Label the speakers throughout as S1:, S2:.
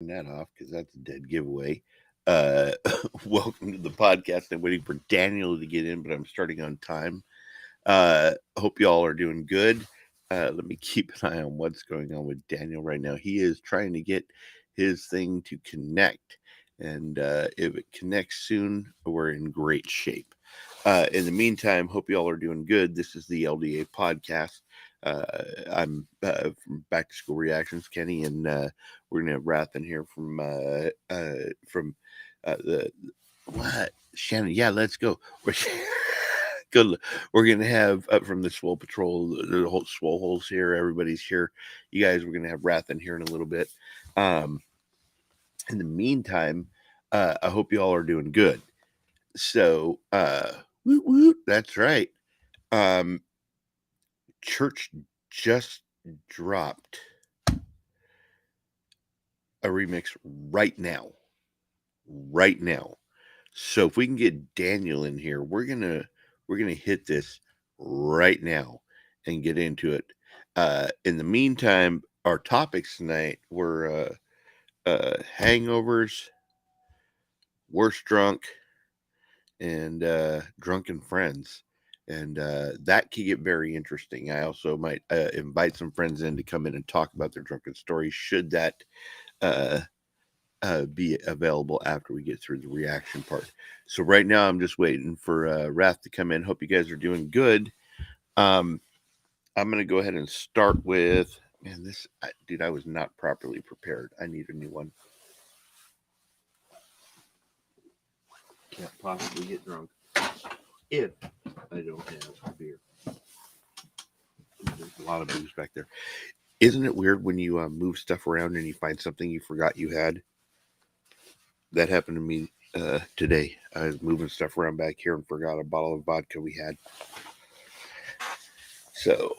S1: That off because that's a dead giveaway. Uh, Welcome to the podcast. I'm waiting for Daniel to get in, but I'm starting on time. Hope y'all are doing good. Let me keep an eye on what's going on with Daniel right now. He is trying to get his thing to connect, and if it connects soon, we're in great shape. In the meantime, hope y'all are doing good. This is the LDA podcast. I'm from Back to School Reactions, Kenny, and we're gonna have Wrath in here from the what Shannon. Yeah, let's go. We're good. We're gonna have from the Swole Patrol, the whole Swole Holes here. Everybody's here. You guys, we're gonna have Wrath in here in a little bit. Um, in the meantime, I hope you all are doing good. So, woot woot, that's right. Um, Church just dropped a remix right now. Right now. So if we can get Daniel in here, we're gonna hit this right now and get into it. In the meantime, our topics tonight were hangovers, worst drunk, and drunken friends. And that could get very interesting. I also might invite some friends in to come in and talk about their drunken stories, should that uh, be available after we get through the reaction part. So right now, I'm just waiting for Wrath to come in. Hope you guys are doing good. I'm going to go ahead and start with, man, dude, I was not properly prepared. I need a new one. Can't possibly get drunk if I don't have beer. There's a lot of booze back there. Isn't it weird when you move stuff around and you find something you forgot you had? That happened to me today. I was moving stuff around back here and forgot a bottle of vodka we had. So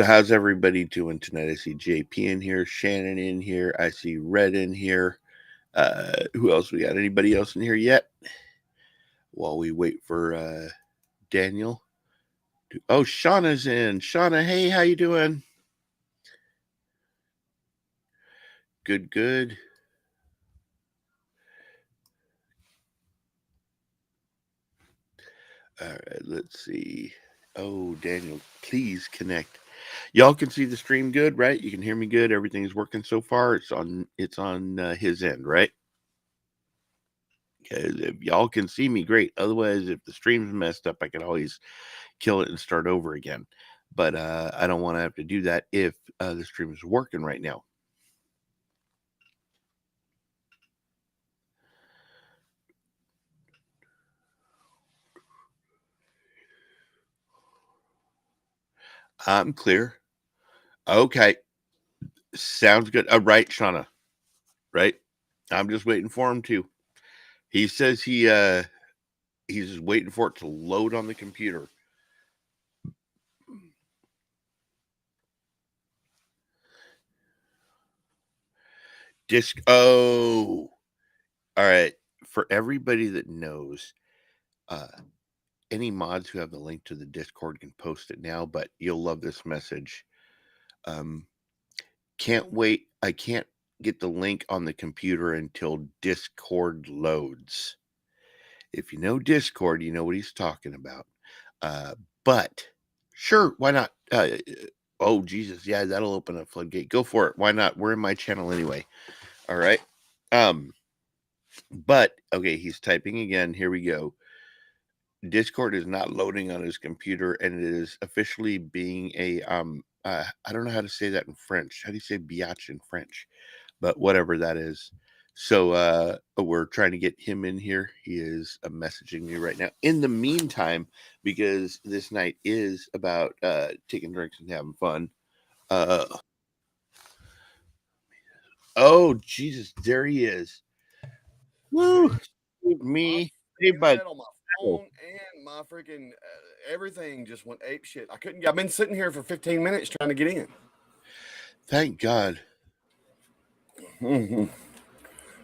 S1: how's everybody doing tonight? I see JP in here, Shannon in here. I see Red in here. Who else we got? Anybody else in here yet? While we wait for Daniel. Oh, Shauna's in. Shauna, hey, how you doing? Good, good. All right, let's see. Oh, Daniel, please connect. Y'all can see the stream good, right? You can hear me good. Everything's working so far. It's on his end, right? Because if y'all can see me, great. Otherwise, if the stream's messed up, I can always kill it and start over again. But I don't want to have to do that if the stream is working right now. I'm clear. Okay. Sounds good. Right, Shauna. Right. I'm just waiting for him to. He says he's just waiting for it to load on the computer. Disc. Oh. All right. For everybody that knows, any mods who have the link to the Discord can post it now, but you'll love this message. Can't wait. I can't get the link on the computer until Discord loads. If you know Discord, you know what he's talking about. But sure, why not? Oh, Jesus. Yeah, that'll open a floodgate. Go for it. Why not? We're in my channel anyway. All right. But okay, he's typing again. Here we go. Discord is not loading on his computer, and it is officially being a I don't know how to say that in French. How do you say biatch in French? But whatever that is. So we're trying to get him in here. He is messaging me right now. In the meantime, because this night is about taking drinks and having fun. Oh Jesus, there he is. Woo! Me, hey bud.
S2: On my phone and my freaking everything just went ape shit. I couldn't. I've been sitting here for 15 minutes trying to get in.
S1: Thank God.
S2: Mm-hmm.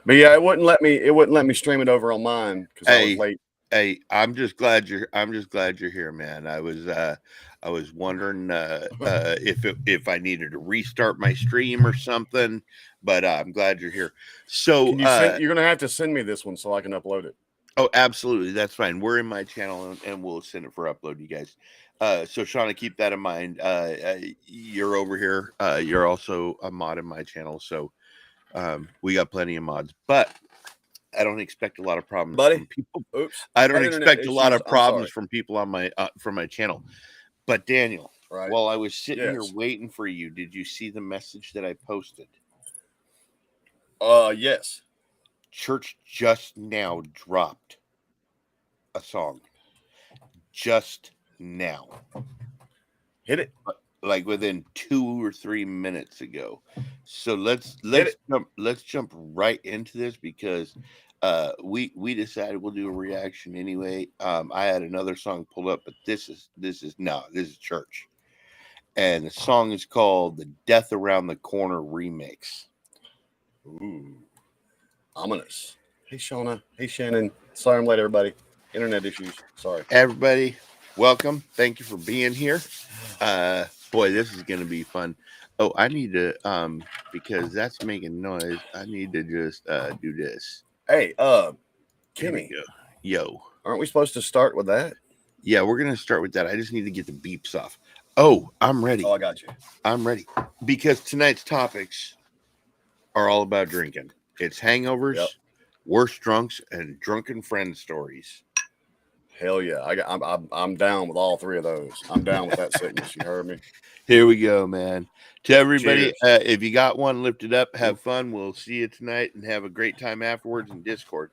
S2: But yeah, it wouldn't let me. It wouldn't let me stream it over on mine because I was late.
S1: Hey, I'm just glad you're here, man. I was wondering if I needed to restart my stream or something, but I'm glad you're here. So
S2: Can you send? You're gonna have to send me this one so I can upload it.
S1: oh, absolutely, that's fine. We're in my channel and we'll send it for upload, you guys. So Shauna, keep that in mind. You're over here. You're also a mod in my channel, so we got plenty of mods, but I don't expect a lot of problems
S2: Buddy.
S1: from people.
S2: Oops.
S1: I don't
S2: Had internet
S1: expect a lot
S2: issues.
S1: of
S2: I'm
S1: problems
S2: sorry.
S1: from people on my from my channel. But Daniel,
S2: Right.
S1: while I was sitting here
S2: Yes.
S1: waiting for you, did you see the message that I posted?
S2: Yes.
S1: Church just now dropped a song. Just now.
S2: Hit it.
S1: Like within 2 or 3 minutes ago. So let's jump right into this because we decided we'll do a reaction anyway. I had another song pulled up, but this is Church. And the song is called the Death Around the Corner remix.
S2: Ooh. Ominous. Hey Shauna. Hey Shannon. Sorry I'm late, everybody. Internet issues. Sorry.
S1: Everybody, welcome. Thank you for being here. Boy, this is gonna be fun. Oh, I need to because that's making noise. I need to just do this.
S2: Hey,
S1: Here
S2: Kenny.
S1: we go. Yo.
S2: Aren't we supposed to start with that?
S1: Yeah, we're gonna start with that. I just need to get the beeps off. Oh, I'm ready.
S2: Oh, I got you.
S1: I'm ready. Because tonight's topics are all about drinking. It's hangovers,
S2: Yep.
S1: worst drunks, and drunken friend stories.
S2: Hell yeah. I'm down with all three of those. I'm down with that sickness. You heard me?
S1: Here we go, man. To everybody,
S2: Cheers.
S1: if you got one, lift it up, have fun. We'll see you tonight and have a great time afterwards in Discord.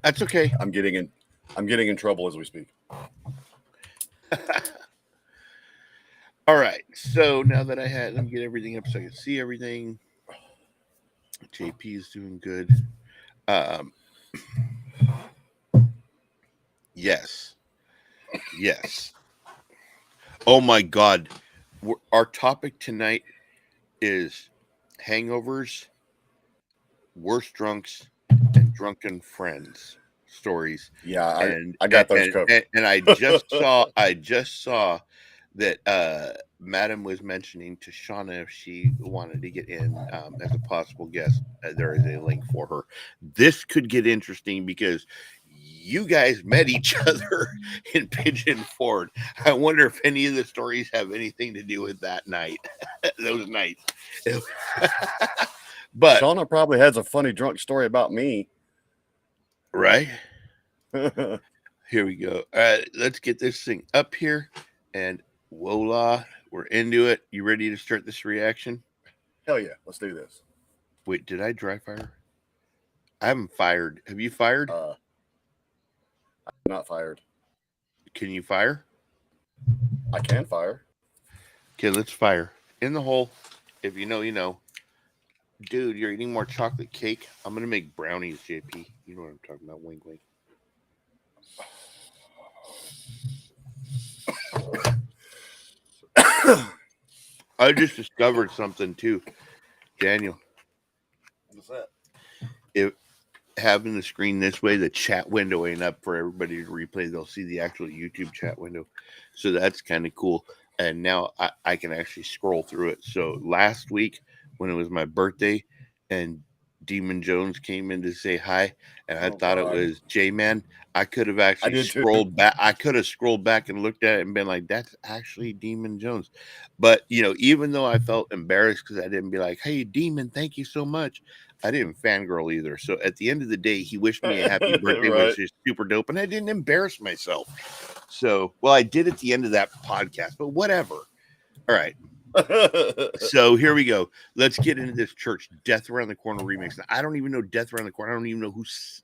S1: That's okay.
S2: I'm getting in trouble as we speak.
S1: All right. So now that let me get everything up so I can see everything. JP is doing good. Yes. Oh my God. Our topic tonight is hangovers, worst drunks, and drunken friends stories.
S2: Yeah, I got those covered.
S1: And I just saw that Madam was mentioning to Shauna if she wanted to get in as a possible guest. There is a link for her. This could get interesting because you guys met each other in Pigeon Ford. I wonder if any of the stories have anything to do with that night, those nights. But
S2: Shauna probably has a funny drunk story about me.
S1: Right? Here we go. All right, let's get this thing up here. And voila, we're into it. You ready to start this reaction?
S2: Hell yeah, let's do this.
S1: Wait, did I dry fire? I haven't fired. Have you fired?
S2: I'm not fired.
S1: Can you fire?
S2: I can fire.
S1: Okay, let's fire. In the hole. If you know, you know. Dude, you're eating more chocolate cake. I'm going to make brownies, JP. You know what I'm talking about. Wink, wink. I just discovered something too, Daniel.
S2: What's that?
S1: Having the screen this way, the chat window ain't up for everybody to replay. They'll see the actual YouTube chat window. So that's kind of cool. And now I can actually scroll through it. So last week when it was my birthday and Demon Jones came in to say hi, and I thought it was J-Man, I could have actually scrolled back. I could have scrolled back and looked at it and been like, that's actually Demon Jones. But, you know, even though I felt embarrassed because I didn't be like, hey, Demon, thank you so much. I didn't fangirl either. So at the end of the day, he wished me a happy birthday,
S2: Right.
S1: which is super dope. And I didn't embarrass myself. So, well, I did at the end of that podcast, but whatever. All right. So here we go. Let's get into this Church Death Around the Corner remix. Now, I don't even know Death Around the Corner. I don't even know whose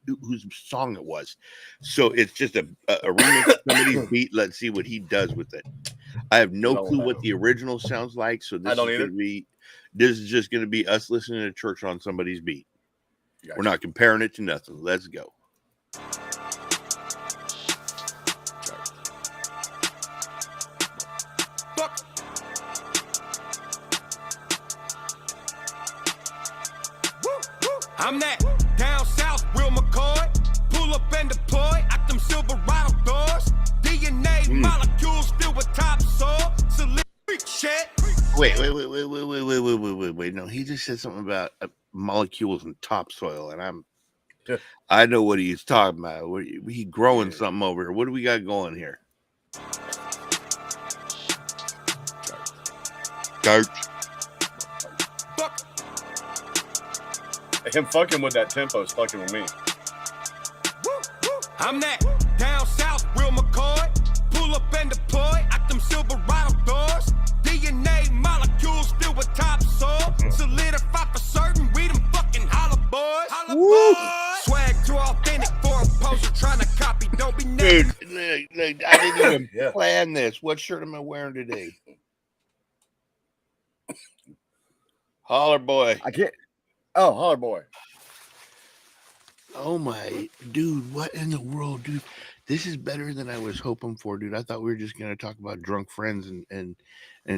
S1: song it was. So it's just a remix of somebody's beat. Let's see what he does with it. I have no clue what the original sounds like. So this is just going to be us listening to Church on somebody's beat. Gotcha. We're not comparing it to nothing. Let's go.
S3: I'm that down south, real McCoy. Pull up and deploy out them Silverado doors. DNA molecules filled with topsoil. Solid shit.
S1: Wait. No, he just said something about molecules and topsoil, and I know what he's talking about. He growing something over here. What do we got going here? Dirt.
S2: Him fucking with that tempo is fucking with me.
S3: I'm that down south, real McCoy. Pull up and deploy out them Silverado doors. DNA molecules filled with topsoil. Solidify for certain, we them fucking holla boys. Swag too authentic for a poser trying to copy. Don't be negative.
S1: Dude, I didn't even plan this. What shirt am I wearing today? Holler boy.
S2: I can't. Oh, holler boy.
S1: Oh my dude, what in the world, dude? This is better than I was hoping for, dude. I thought we were just gonna talk about drunk friends and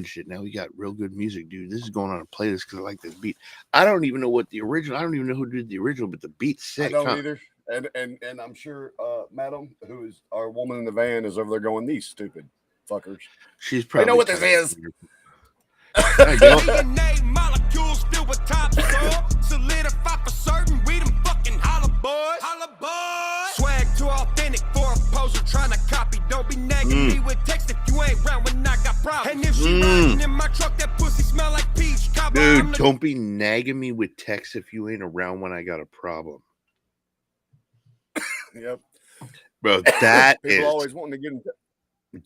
S1: shit. Now we got real good music, dude. This is going on a playlist because I like this beat. I don't even know what the original. I don't even know who did the original, but the beat's sick.
S2: I don't either. And I'm sure Madam, who is our woman in the van, is over there going, these stupid fuckers.
S1: She's probably.
S2: I know what this is.
S3: DNA molecules filled with topsoil. Solidify for certain, we them fucking holla boys. Holla boys. Swag too authentic for a poser trying to copy. Don't be nagging me with text if you ain't round when I got problems. And if she riding in my truck, that pussy smell like peach cobbler.
S1: Dude, don't be nagging me with text if you ain't around when I got a problem.
S2: Yep.
S1: Bro, that
S2: people
S1: is
S2: always wanting to get in.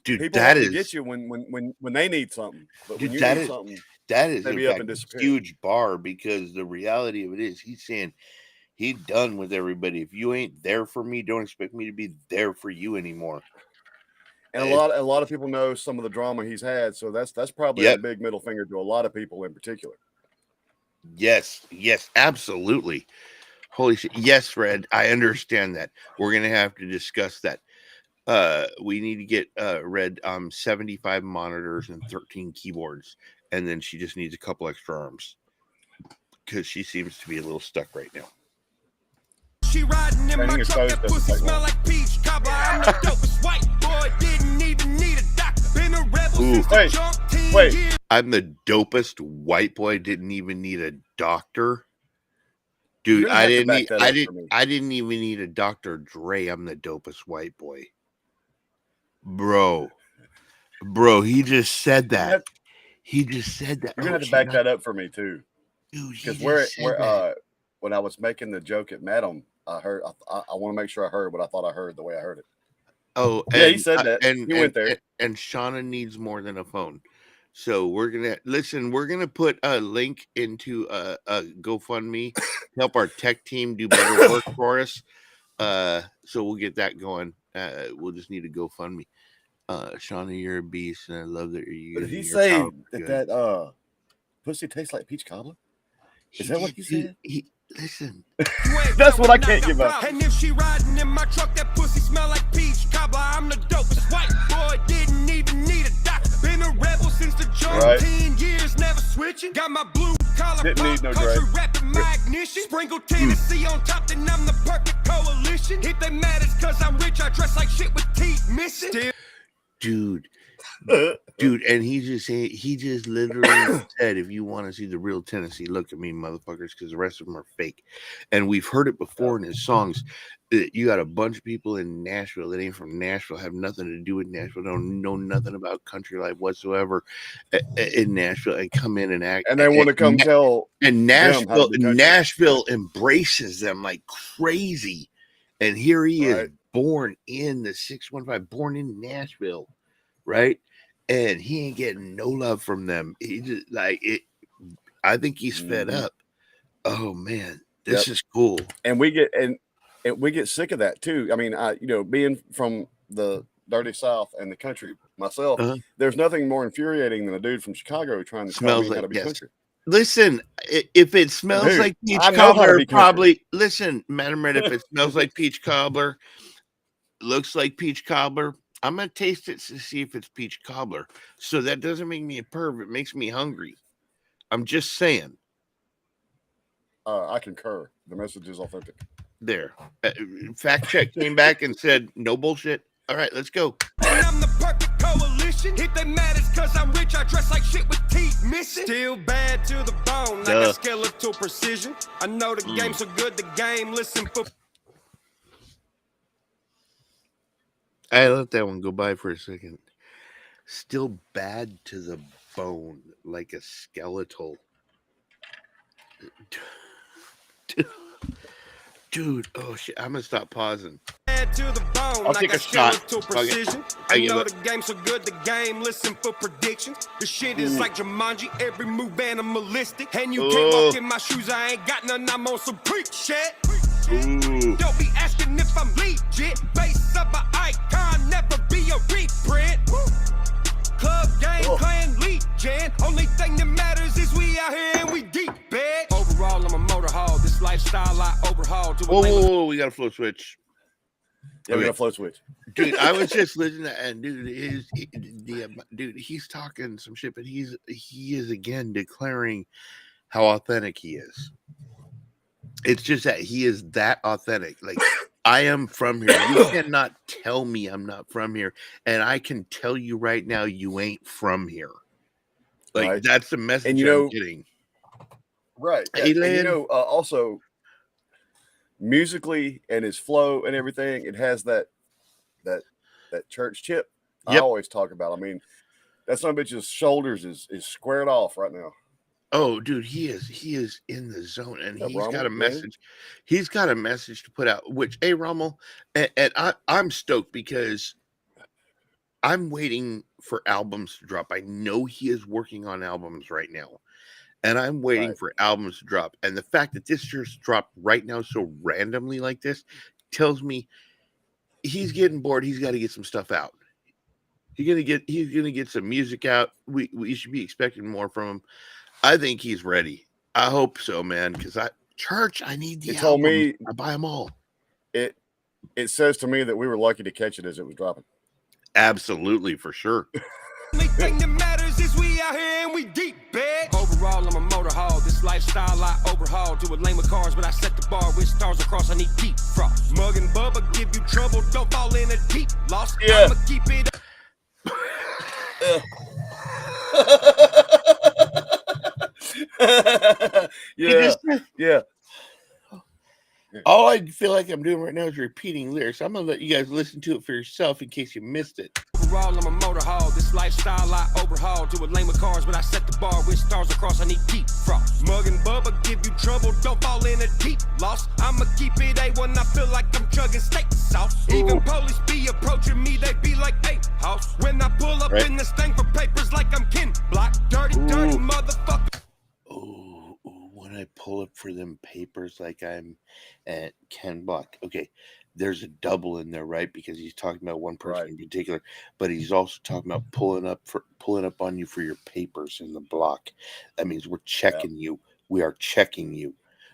S1: Dude,
S2: people
S1: that
S2: want
S1: is
S2: to get you when they need something. But
S1: dude,
S2: when you
S1: that
S2: need
S1: is
S2: something,
S1: that is
S2: they
S1: in
S2: be up
S1: fact
S2: and
S1: a
S2: disappear.
S1: huge bar, because the reality of it is he's saying he's done with everybody. If you ain't there for me, don't expect me to be there for you anymore.
S2: And a lot of people know some of the drama he's had, so that's probably a big middle finger to a lot of people in particular.
S1: Yes, absolutely. Holy shit. Yes, Fred, I understand that. We're gonna have to discuss that. We need to get Red 75 monitors and 13 keyboards, and then she just needs a couple extra arms because she seems to be a little stuck right now.
S3: She riding in my truck, that pussy smell like peach cobbler. I'm the dopest white boy, didn't even need a doctor. Been a rebel since the jump 10 years.
S1: I'm the dopest white boy, didn't even need a doctor. Dude, I didn't even need a Dr. Dre. I'm the dopest white boy. Bro, he just said that. He just said that.
S2: You're gonna have to back that up for me too,
S1: dude.
S2: Because when I was making the joke at Madam, I heard. I want to make sure I heard what I thought I heard the way I heard it.
S1: Oh,
S2: yeah, he said that.
S1: And
S2: he went there.
S1: And Shauna needs more than a phone. So we're gonna put a link into a GoFundMe to help our tech team do better work for us. So we'll get that going. We'll just need a GoFundMe. Shauna, you're a beast, and I love that you're.
S2: Did he say that pussy tastes like peach cobbler? Is that what he said?
S1: Listen.
S2: That's what I can't give up.
S3: And if she riding in my truck, that pussy smell like peach cobbler. I'm the dopest white boy, didn't even need a doctor. Been a rebel since the jump, 10 years, never switching. Got my blue collar pop, country rapping my ignition. Sprinkle Tennessee on top, then I'm the perfect coalition. If they mad, it's cause I'm rich, I dress like shit with teeth missing. Dude,
S1: and he just literally said, if you want to see the real Tennessee, look at me, motherfuckers, because the rest of them are fake. And we've heard it before in his songs. You got a bunch of people in Nashville that ain't from Nashville, have nothing to do with Nashville, don't know nothing about country life whatsoever in Nashville, and come in and act,
S2: and they want to come tell.
S1: And Nashville embraces them like crazy. And here he is, born in the 615, born in Nashville, right? And he ain't getting no love from them. He just like it. I think he's fed up. Oh man, this is cool.
S2: And we get sick of that too. I mean, being from the dirty South and the country myself, there's nothing more infuriating than a dude from Chicago trying to tell me how to be country.
S1: Listen, if it smells like peach cobbler, probably listen, Madam Red. If it smells like peach cobbler, looks like peach cobbler, I'm gonna taste it to see if it's peach cobbler. So that doesn't make me a perv. It makes me hungry. I'm just saying.
S2: I concur. The message is authentic.
S1: There. Fact check came back and said, no bullshit. All right, let's go.
S3: I'm the perfect coalition. If they mad, it's cause I'm rich. I dress like shit with teeth missing. Still bad to the bone, like a skeletal precision. I know the game's so good, the game. Listen for.
S1: I let that one go by for a second. Still bad to the bone, like a skeletal. Dude, oh shit! I'm gonna stop pausing.
S3: To the bone,
S1: I'll
S3: like
S1: take a shot.
S3: Precision. I know the game so good, the game. Listen for predictions. The shit is like Jumanji, every move animalistic. And you can't walk in my shoes, I ain't got none. I'm on some preach shit. Don't be asking if I'm legit. Face of an icon, never be a reprint. Club game, clan legion. Only thing that matters is we out here and we deep bed. Overall, I'm a motor hog. This lifestyle I overhaul.
S1: Whoa, we got a flow switch.
S2: Yeah, we got a flow switch.
S1: Dude, I was just listening to, and dude, he's talking some shit, but he is again declaring how authentic he is. It's just that he is that authentic. Like, I am from here. You cannot tell me I'm not from here, and I can tell you right now you ain't from here. Like, right. That's the message I'm getting.
S2: Right.
S1: Hey,
S2: and also musically and his flow and everything, it has that church chip I always talk about. I mean, that son of a bitch's shoulders is squared off right now.
S1: Oh, dude, he is in the zone, and he's got a message. Man? He's got a message to put out. Which, hey, Rommel, and I'm stoked because I'm waiting for albums to drop. I know he is working on albums right now. And I'm waiting for albums to drop. And the fact that this just dropped right now so randomly like this tells me he's getting bored. He's got to get some stuff out. He's gonna get some music out. We should be expecting more from him. I think he's ready. I hope so, man. Because I need the album.
S2: Told me
S1: I buy them all.
S2: It says to me that we were lucky to catch it as it was dropping.
S1: Absolutely, for sure.
S3: Only thing that matters is we out here and we deep bed. Overall, I'm a motor hog. This lifestyle I overhaul. Do it lame with cars, but I set the bar with stars across. I need deep frost. Mug and Bubba give you trouble. Don't fall in a deep loss.
S2: Yeah.
S3: I'ma keep it.
S2: Yeah.
S1: All I feel like I'm doing right now is repeating lyrics. I'm gonna let you guys listen to it for yourself in case you missed it.
S3: Overall, I'm a motor hog. This lifestyle I overhaul. Do it lame with cars, but I set the bar with stars across. I need deep frost. Mug and Bubba give you trouble. Don't fall in a deep loss. I'ma keep it A1. I feel like I'm chugging steak sauce. Even police be approaching me. They be like, hey, house. When I pull up in this thing for papers like I'm Ken Block. Dirty motherfucker.
S1: When I pull up for them papers like I'm at Ken Block. Okay, there's a double in there, right? Because he's talking about one person in particular, but he's also talking about pulling up on you for your papers in the block. That means we're checking you. We are checking you.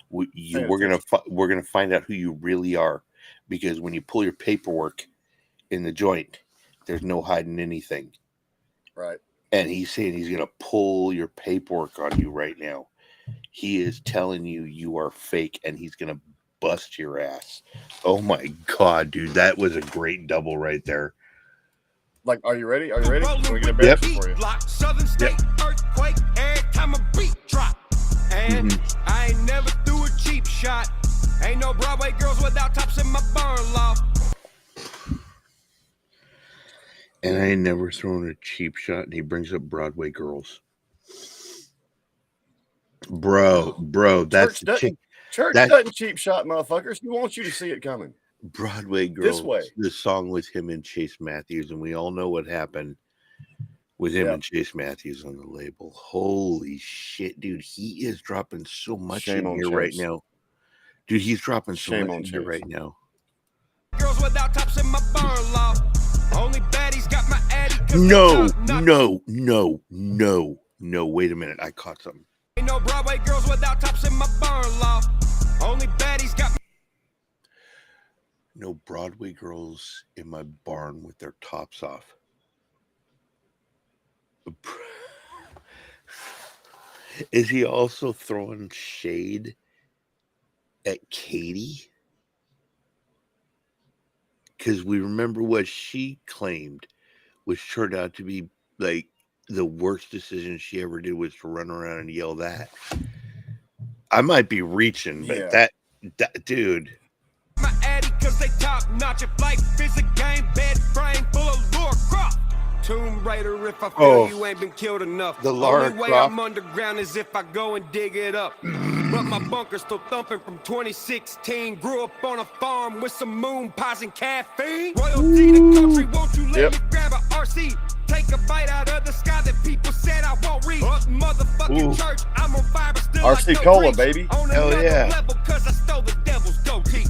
S1: We're gonna find out who you really are, because when you pull your paperwork in the joint, there's no hiding anything.
S2: Right.
S1: And he's saying he's gonna pull your paperwork on you right now. He is telling you are fake, and he's going to bust your ass. Oh, my God, dude. That was a great double right there.
S2: Like, are you ready? Are you ready? Can we get a better for you?
S3: Southern state earthquake every time a beat drop. And I ain't never threw a cheap shot. Ain't no Broadway girls without tops in my barn loft.
S1: And I ain't never thrown a cheap shot, and he brings up Broadway girls. Bro, that's
S2: Church doesn't cheap shot, motherfuckers. He wants you to see it coming.
S1: Broadway girls.
S2: This way.
S1: The song was him and Chase Matthews, and we all know what happened with him and Chase Matthews on the label. Holy shit, dude! He is dropping so much in here right now. Dude, he's dropping so much in here right now.
S3: Girls without tops in my barn loft. Only baddies got my addy. No. Wait a minute, I caught something. Ain't no Broadway girls without tops in my barn loft. Only baddies got.
S1: No Broadway girls in my barn with their tops off. Is he also throwing shade at Katie? Because we remember what she claimed, which turned out to be like the worst decision she ever did was to run around and yell that. I might be reaching, but that dude.
S3: My addy, cause they top notch. If life is a game, bed frame full of Laura Croft. Tomb Raider, if I feel you ain't been killed enough.
S1: The Laura
S3: Only way
S1: Croft.
S3: I'm underground is if I go and dig it up. But my bunker's still thumping from 2016. Grew up on a farm with some moon pies and caffeine. Royalty to country, won't you let me grab a RC? Take a bite out of the sky that people said I won't reach. Motherfucking church, I'm on fire, but still
S2: RC
S3: like
S2: Cola,
S3: reach.
S2: baby.
S3: On
S1: Hell yeah.
S3: level, cause I stole the devil's goatee.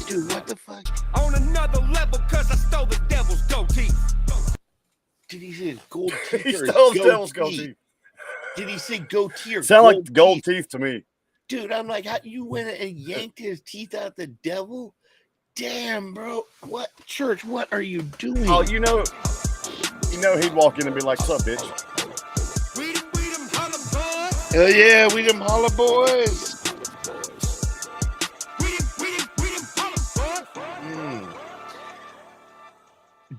S1: Dude, what the fuck?
S3: On another level, cause I stole the devil's goatee.
S1: Did he say gold teeth?
S2: He
S1: or
S2: stole the
S1: gold
S2: devil's gold
S1: teeth?
S2: teeth.
S1: Did he say goatee or
S2: Sound
S1: gold
S2: like gold
S1: teeth?
S2: teeth to me.
S1: Dude, I'm like, how you went and yanked his teeth out the devil? Damn, bro. What church? What are you doing?
S2: Oh, you know he'd walk in and be like, "What's up, bitch?"
S3: We them holla boys.
S1: Hell yeah, we them holla boys.
S3: We them holla boys.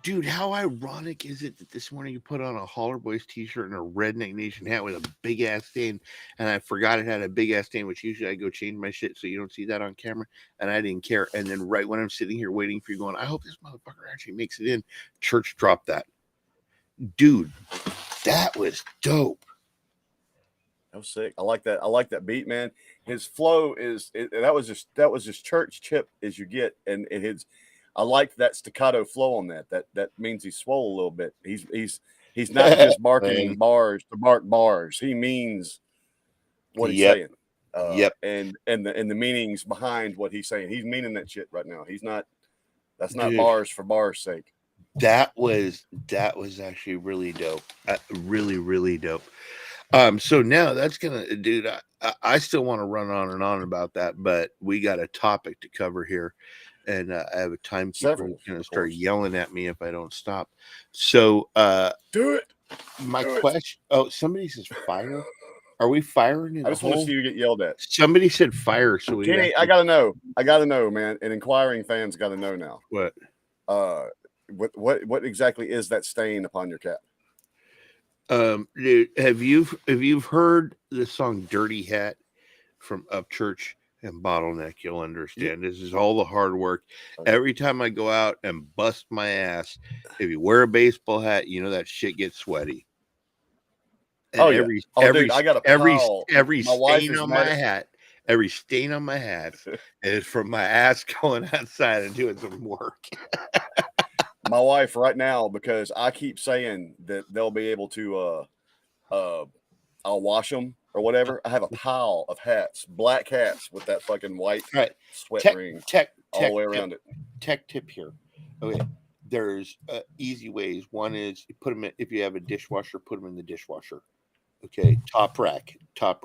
S1: Dude, how ironic is it that this morning you put on a Holler Boys t-shirt and a Redneck Nation hat with a big ass stain, and I forgot it had a big ass stain, which usually I go change my shit so you don't see that on camera, and I didn't care. And then right when I'm sitting here waiting for you, going, I hope this motherfucker actually makes it in, church dropped that. Dude, that was dope.
S2: That was sick. I like that. I like that beat, man. His flow that was just church chip as you get, and I like that staccato flow on that. That means he's swole a little bit. He's not just barking bars to bark bars. He means what he's saying. And the meanings behind what he's saying. He's meaning that shit right now. That's not
S1: Dude,
S2: bars for bars' sake.
S1: That was actually really dope. Really, really dope. So now that's gonna, dude. I still want to run on and on about that, but we got a topic to cover here. And I have a timekeeper who's going to start yelling at me if I don't stop. So,
S2: do it.
S1: My question. Oh, somebody says fire. Are we firing?
S2: I just want to see you get yelled at.
S1: Somebody said fire. So
S2: Kenny, I gotta know, man. And inquiring fans got to know now.
S1: What?
S2: What exactly is that stain upon your cap?
S1: Dude, have you heard the song "Dirty Hat" from Upchurch and Bottleneck? You'll understand. This is all the hard work. Every time I go out and bust my ass, if you wear a baseball hat, you know that shit gets sweaty. And
S2: dude, I got
S1: every stain on my hat, every stain on my hat is from my ass going outside and doing some work.
S2: My wife right now, because I keep saying that they'll be able to I'll wash them or whatever. I have a pile of hats, black hats with that fucking white sweat ring all the way around it.
S1: Tech tip here. Okay, there's easy ways. One is you put them in, if you have a dishwasher, put them in the dishwasher. Okay, top rack.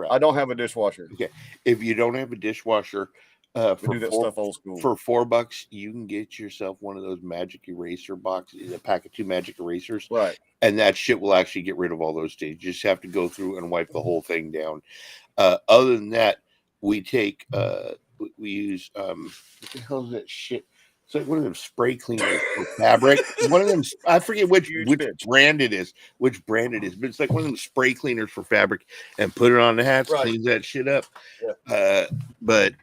S2: I don't have a dishwasher.
S1: Okay, if you don't have a dishwasher,
S2: we do that stuff old school.
S1: For $4, you can get yourself one of those magic eraser boxes, a pack of 2 magic erasers,
S2: right? And
S1: that shit will actually get rid of all those stains. You just have to go through and wipe the whole thing down. Other than that, we take we use what the hell is that shit? It's like one of them spray cleaners for fabric. One of them, I forget which brand it is. But it's like one of them spray cleaners for fabric, and put it on the hats, cleans that shit up.
S2: Yeah.
S1: But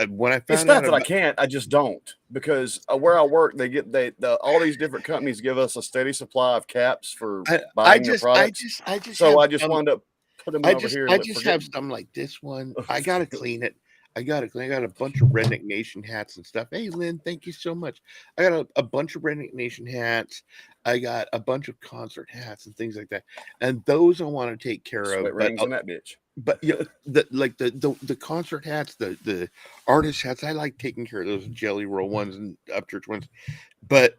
S1: when I found
S2: it's not that I can't, I just don't, because where I work, all these different companies give us a steady supply of caps for buying their products. I just wound up putting them over here.
S1: I just have some like this one. I gotta clean it. I got a bunch of Redneck Nation hats and stuff. Hey, Lynn, thank you so much. I got a bunch of Redneck Nation hats. I got a bunch of concert hats and things like that. And those I want to take care
S2: Sweat
S1: of.
S2: rings on that bitch.
S1: But yeah, the concert hats, the artist hats, I like taking care of those Jelly Roll ones and Upchurch ones. But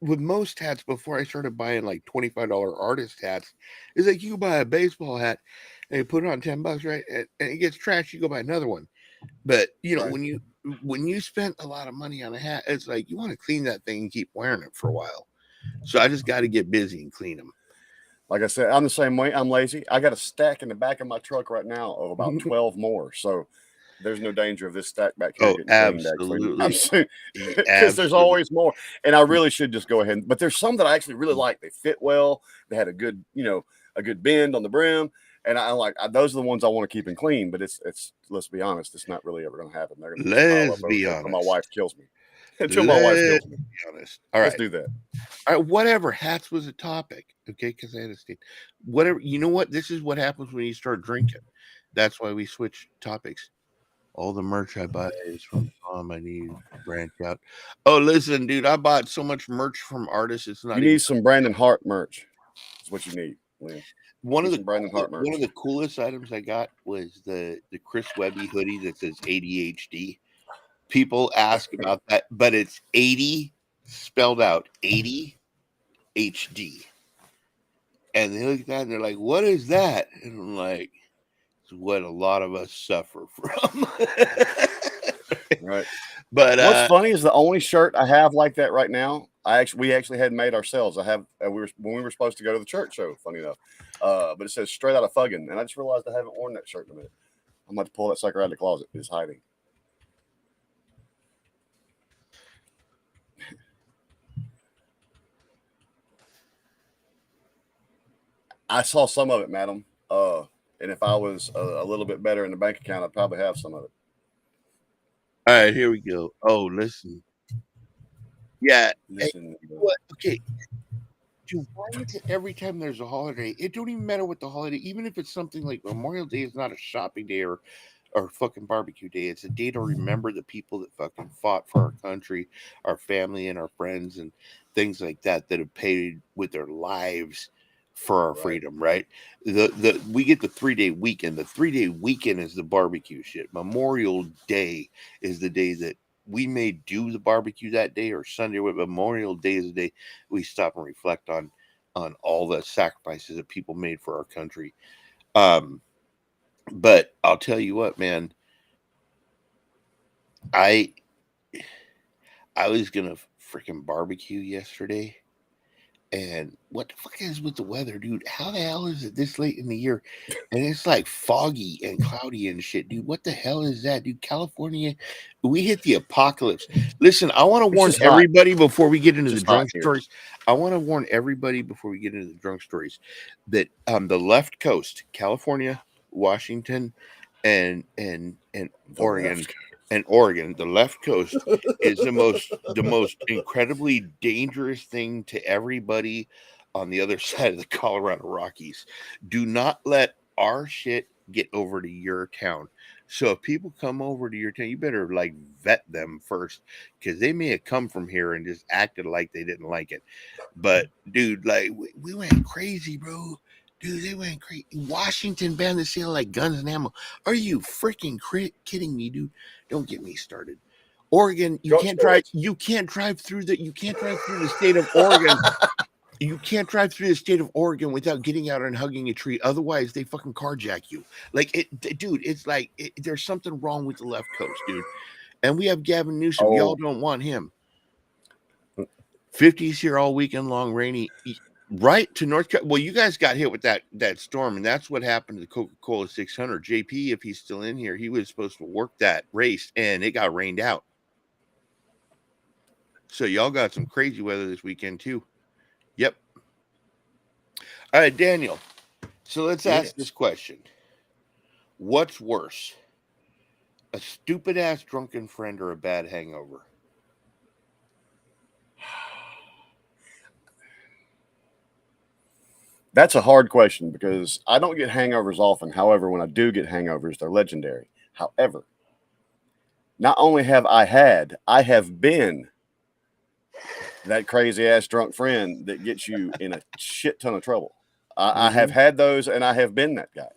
S1: with most hats, before I started buying like $25 artist hats, it's like you buy a baseball hat and you put it on $10, right? And it gets trashed, you go buy another one. But when you spend a lot of money on a hat, it's like you want to clean that thing and keep wearing it for a while. So I just got to get busy and clean them.
S2: Like I said, I'm the same way. I'm lazy. I got a stack in the back of my truck right now of about 12 more. So there's no danger of this stack back here getting cleaned. Actually, because there's always more. And I really should just go ahead. But there's some that I actually really like. They fit well. They had a good, a good bend on the brim. And I like those are the ones I want to keep and clean. But it's let's be honest, it's not really ever going to happen. They're going to just pile up over there until my wife kills me. Until my wife kills me.
S1: Be honest. All right,
S2: let's do that.
S1: All right, whatever. Hats was a topic, okay? Because I understand. Whatever. You know what? This is what happens when you start drinking. That's why we switch topics. All the merch I buy is from Tom. I need to branch out. Oh, listen, dude, I bought so much merch from artists. It's not.
S2: You need some Brandon Hart merch. That's what you need, Liam.
S1: One of the coolest items I got was the Chris Webby hoodie that says ADHD. People ask about that, but it's 80 spelled out 80 HD. And they look at that and they're like, what is that? And I'm like, it's what a lot of us suffer from.
S2: Right.
S1: But
S2: what's funny is the only shirt I have like that right now, we actually had made ourselves. I have when we were supposed to go to the church show, funny enough. But it says straight out of Fuggin', and I just realized I haven't worn that shirt in a minute. I'm about to pull that sucker out of the closet. It's hiding. I saw some of it, madam. And if I was a little bit better in the bank account, I'd probably have some of it.
S1: All right, here we go. Oh, listen. Yeah.
S2: Listen.
S1: Hey, what? Okay. Dude, why is it every time there's a holiday? It don't even matter what the holiday, even if it's something like Memorial Day is not a shopping day or fucking barbecue day. It's a day to remember the people that fucking fought for our country, our family, and our friends, and things like that have paid with their lives for our freedom, right? We get the 3-day weekend. The 3-day weekend is the barbecue shit. Memorial Day is the day that we may do the barbecue that day or Sunday, but Memorial Day is the day we stop and reflect on all the sacrifices that people made for our country. But I'll tell you what, man, I was gonna freaking barbecue yesterday. And what the fuck is with the weather, dude? How the hell is it this late in the year? And it's like foggy and cloudy and shit, dude. What the hell is that, dude? California, we hit the apocalypse. Listen, I want to warn everybody before we get into the drunk stories. I want to warn everybody before we get into the drunk stories that the left coast, California, Washington, and Oregon. And Oregon, the left coast, is the most incredibly dangerous thing to everybody on the other side of the Colorado Rockies. Do not let our shit get over to your town. So if people come over to your town, you better like vet them first, because they may have come from here and just acted like they didn't like it. But dude, like we went crazy, bro. Dude, they went crazy. Washington banned the sale of like guns and ammo. Are you freaking kidding me, dude? Don't get me started. Oregon, you can't drive through the state of Oregon. You can't drive through the state of Oregon without getting out and hugging a tree. Otherwise, they fucking carjack you. Like dude, it's like there's something wrong with the left coast, dude. And we have Gavin Newsom. Y'all don't want him. 50s here all weekend long, rainy. Right to North Carolina. Well, you guys got hit with that storm, and that's what happened to the Coca-Cola 600. JP, if he's still in here, he was supposed to work that race, and it got rained out. So y'all got some crazy weather this weekend too. Yep. All right, Daniel. So let's ask this question: what's worse, a stupid ass drunken friend or a bad hangover?
S2: That's a hard question because I don't get hangovers often. However, when I do get hangovers, they're legendary. However, not only have I have been that crazy ass drunk friend that gets you in a shit ton of trouble. I have had those, and I have been that guy.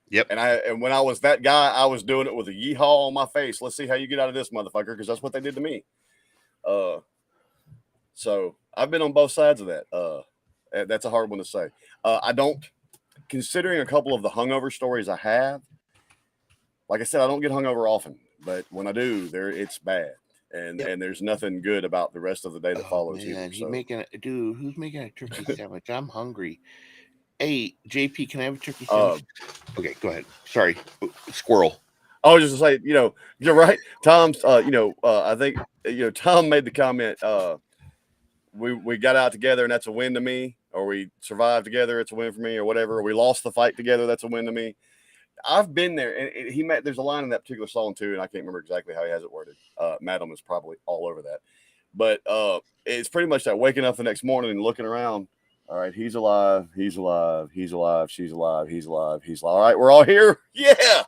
S1: Yep.
S2: And when I was that guy, I was doing it with a yeehaw on my face. Let's see how you get out of this, motherfucker, because that's what they did to me. So I've been on both sides of that. That's a hard one to say. I don't, considering a couple of the hungover stories I have, like I said, I don't get hungover often, but when I do, it's bad. And there's nothing good about the rest of the day that follows.
S1: Man, who's making a turkey sandwich? I'm hungry. Hey, JP, can I have a turkey sandwich? Okay, go ahead. Sorry, squirrel.
S2: I was just say, you're right. Tom's, I think, Tom made the comment, we got out together and that's a win to me, or we survived together, it's a win for me, or whatever. Or we lost the fight together, that's a win to me. I've been there, and there's a line in that particular song too, and I can't remember exactly how he has it worded. Madam is probably all over that, but it's pretty much that waking up the next morning and looking around. All right, he's alive, he's alive, he's alive, she's alive, he's alive, he's alive. All right, we're all here. Yeah.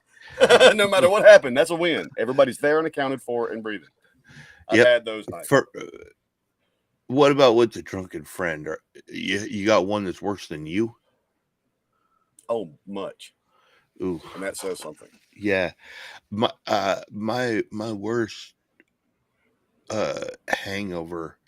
S2: No matter what happened, that's a win. Everybody's there and accounted for and breathing. I've had those nights.
S1: What about with the drunken friend? Or you got one that's worse than you?
S2: Oh, much.
S1: Ooh,
S2: and that says something.
S1: Yeah, my worst hangover.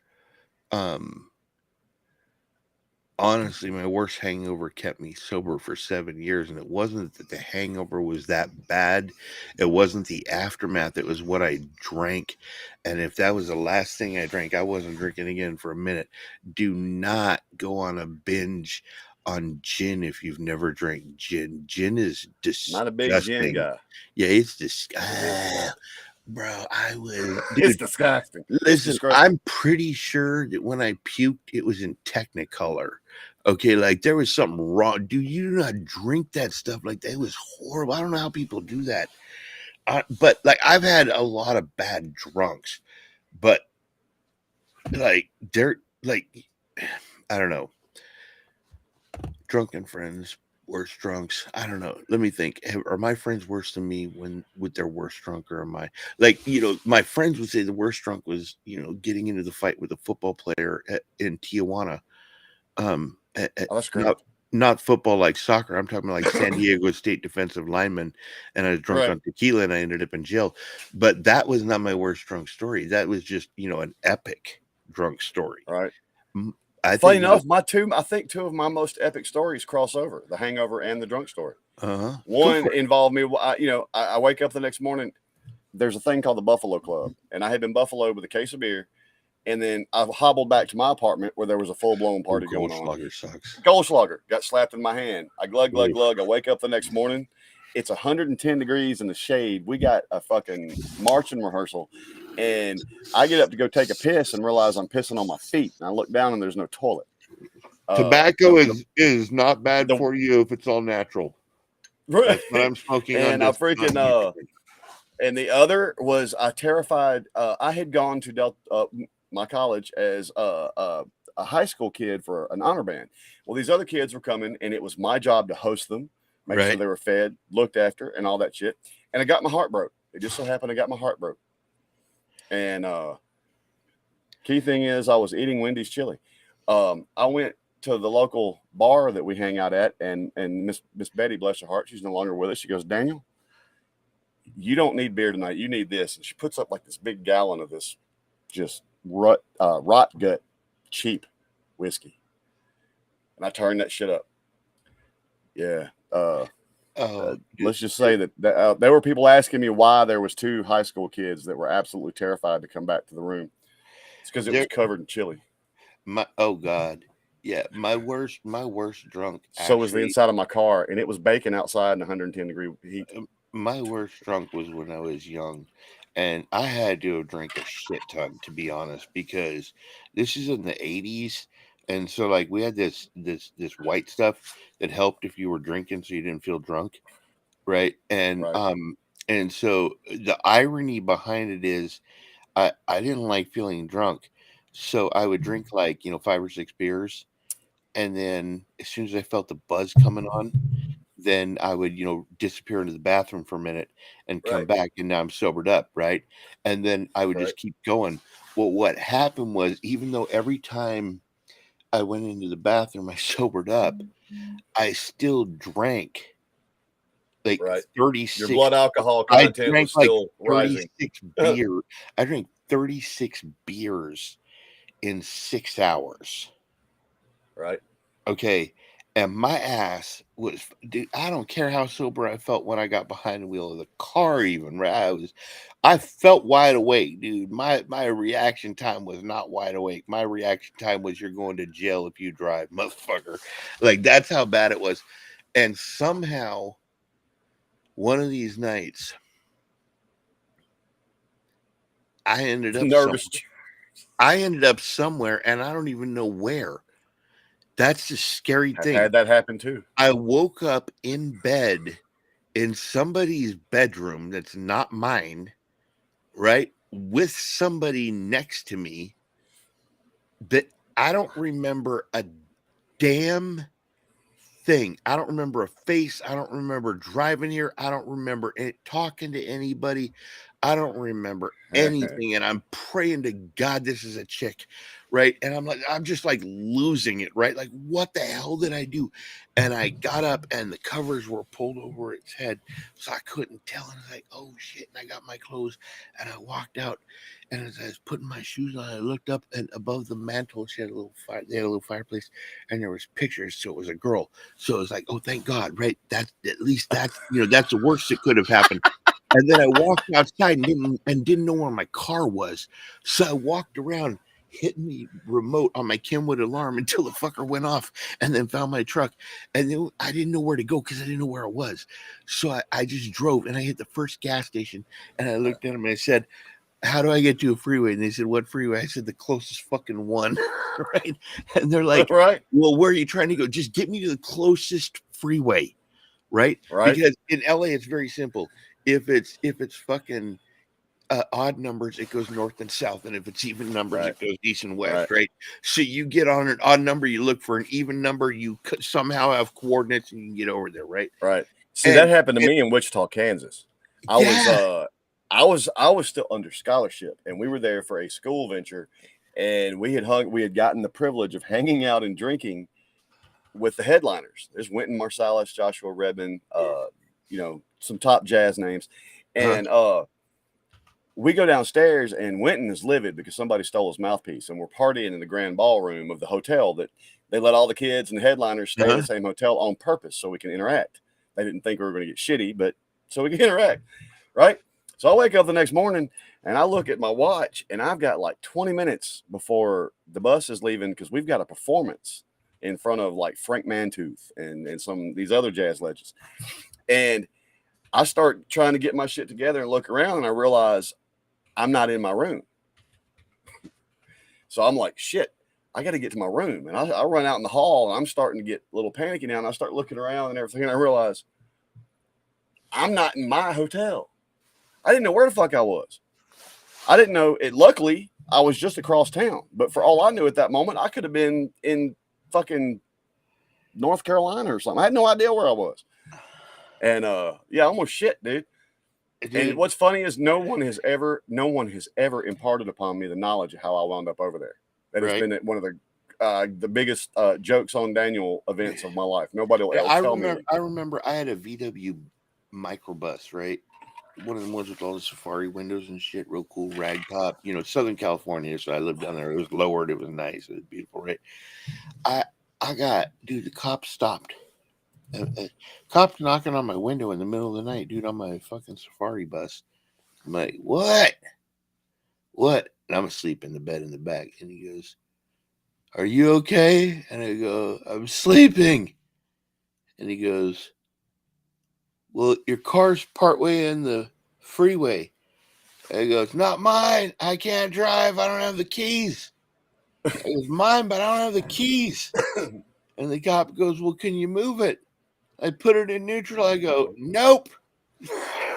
S1: Honestly, my worst hangover kept me sober for 7 years, and it wasn't that the hangover was that bad. It wasn't the aftermath. It was what I drank. And if that was the last thing I drank, I wasn't drinking again for a minute. Do not go on a binge on gin if you've never drank gin. Gin is disgusting.
S2: Not a big gin guy.
S1: Yeah, it's disgusting. Bro, I was.
S2: It's disgusting.
S1: Listen, I'm pretty sure that when I puked, it was in Technicolor. Okay, like there was something wrong. Dude, you do not drink that stuff like that. It was horrible. I don't know how people do that. But like I've had a lot of bad drunks, but like they're like, I don't know. Drunken friends, worst drunks. I don't know. Let me think. Are my friends worse than me with their worst drunk, or am I like, my friends would say the worst drunk was, getting into the fight with a football player in Tijuana.
S2: That's great.
S1: Not football like soccer. I'm talking like San Diego State defensive lineman, and I was drunk on tequila and I ended up in jail. But that was not my worst drunk story. That was just, an epic drunk story.
S2: Right.
S1: Funny
S2: enough, I think two of my most epic stories cross over: the hangover and the drunk story. One involved me. I wake up the next morning. There's a thing called the Buffalo Club, and I had been buffaloed with a case of beer, and then I hobbled back to my apartment where there was a full blown party going on.
S1: Goldschlager sucks.
S2: Goldschlager got slapped in my hand. I glug. I wake up the next morning. It's 110 degrees in the shade. We got a fucking marching rehearsal. And I get up to go take a piss and realize I'm pissing on my feet. And I look down and there's no toilet.
S1: Tobacco is not bad for you if it's all natural.
S2: Right.
S1: That's what I'm smoking
S2: and
S1: on.
S2: I freaking and the other was I terrified. I had gone to my college as a high school kid for an honor band. Well, these other kids were coming, and it was my job to host them, make sure they were fed, looked after, and all that shit. And I got my heart broke. It just so happened I got my heart broke. And key thing is I was eating Wendy's chili. I went to the local bar that we hang out at, and Miss Betty, bless her heart, she's no longer with us. She goes, Daniel, you don't need beer tonight. You need this. And she puts up like this big gallon of this just rot gut cheap whiskey. And I turned that shit up. Yeah. Let's just say that there were people asking me why there was two high school kids that were absolutely terrified to come back to the room. It's because it was covered in chili.
S1: Oh God. Yeah. My worst drunk.
S2: So was the inside of my car, and it was baking outside in 110 degree heat.
S1: My worst drunk was when I was young, and I had to drink a shit ton, to be honest, because this is in the 80s. And so like we had this white stuff that helped if you were drinking so you didn't feel drunk. Right. And and so the irony behind it is I didn't like feeling drunk. So I would drink like, 5 or 6 beers. And then as soon as I felt the buzz coming on, then I would, disappear into the bathroom for a minute and come back. And now I'm sobered up. Right. And then I would just keep going. Well, what happened was, even though every time I went into the bathroom, I sobered up, I still drank like 36.
S2: Your blood alcohol content was still rising.
S1: I drank 36 beers in 6 hours.
S2: Right.
S1: Okay. And my ass was, dude, I don't care how sober I felt when I got behind the wheel of the car, even, right? I felt wide awake, dude. My reaction time was not wide awake. My reaction time was, you're going to jail if you drive, motherfucker. Like, that's how bad it was. And somehow, one of these nights, I ended up somewhere, and I don't even know where. That's the scary thing.
S2: I've had that happen too.
S1: I woke up in bed in somebody's bedroom that's not mine, right? With somebody next to me that I don't remember a damn thing. I don't remember a face. I don't remember driving here. I don't remember talking to anybody. I don't remember anything. And I'm praying to God this is a chick, right? And I'm just like losing it, right? Like, what the hell did I do? And I got up and the covers were pulled over its head, so I couldn't tell. And I was like, oh shit. And I got my clothes and I walked out. And as I was putting my shoes on, I looked up, and above the mantle, they had a little fireplace, and there was pictures. So it was a girl. So it was like, oh, thank God, right? That's at least that's the worst that could have happened. And then I walked outside and didn't know where my car was. So I walked around, hitting the remote on my Kenwood alarm until the fucker went off, and then found my truck. And then I didn't know where to go because I didn't know where it was. So I just drove, and I hit the first gas station, and I looked at him and I said, how do I get to a freeway? And they said, what freeway? I said, the closest fucking one. Right. And they're like,
S2: right.
S1: Well, where are you trying to go? Just get me to the closest freeway. Right. Because in LA, it's very simple. If it's fucking odd numbers, it goes north and south. And if it's even numbers, it goes east and west. Right. So you get on an odd number, you look for an even number, you could somehow have coordinates, and you can get over there. Right.
S2: Right. See, that happened to me in Wichita, Kansas. I was still under scholarship, and we were there for a school venture, and we had gotten the privilege of hanging out and drinking with the headliners. There's Wynton Marsalis, Joshua Redman, some top jazz names. And we go downstairs, and Wynton is livid because somebody stole his mouthpiece, and we're partying in the grand ballroom of the hotel that they let all the kids and the headliners stay in the same hotel on purpose so we can interact. They didn't think we were going to get shitty, but so we can interact, right? So I wake up the next morning and I look at my watch, and I've got like 20 minutes before the bus is leaving because we've got a performance in front of like Frank Mantooth and some of these other jazz legends. And I start trying to get my shit together and look around, and I realize I'm not in my room. So I'm like, shit, I got to get to my room. And I run out in the hall, and I'm starting to get a little panicky now. And I start looking around and everything, and I realize I'm not in my hotel. I didn't know where the fuck I was. I didn't know it. Luckily, I was just across town. But for all I knew at that moment, I could have been in fucking North Carolina or something. I had no idea where I was. And almost shit, dude. And what's funny is no one has ever imparted upon me the knowledge of how I wound up over there. That has been one of the biggest jokes on Daniel events of my life. Nobody will ever tell me.
S1: I remember I had a VW microbus, right? One of the ones with all the safari windows and shit, real cool, rag top, Southern California. So I lived down there. It was lowered. It was nice. It was beautiful, right? The cops stopped. Cops knocking on my window in the middle of the night, dude, on my fucking safari bus. I'm like, what? And I'm asleep in the bed in the back. And he goes, are you okay? And I go, I'm sleeping. And he goes, well, your car's partway in the freeway. And he goes, not mine. I can't drive. I don't have the keys. It was mine, but I don't have the keys. And the cop goes, well, can you move it? I put it in neutral. I go, nope.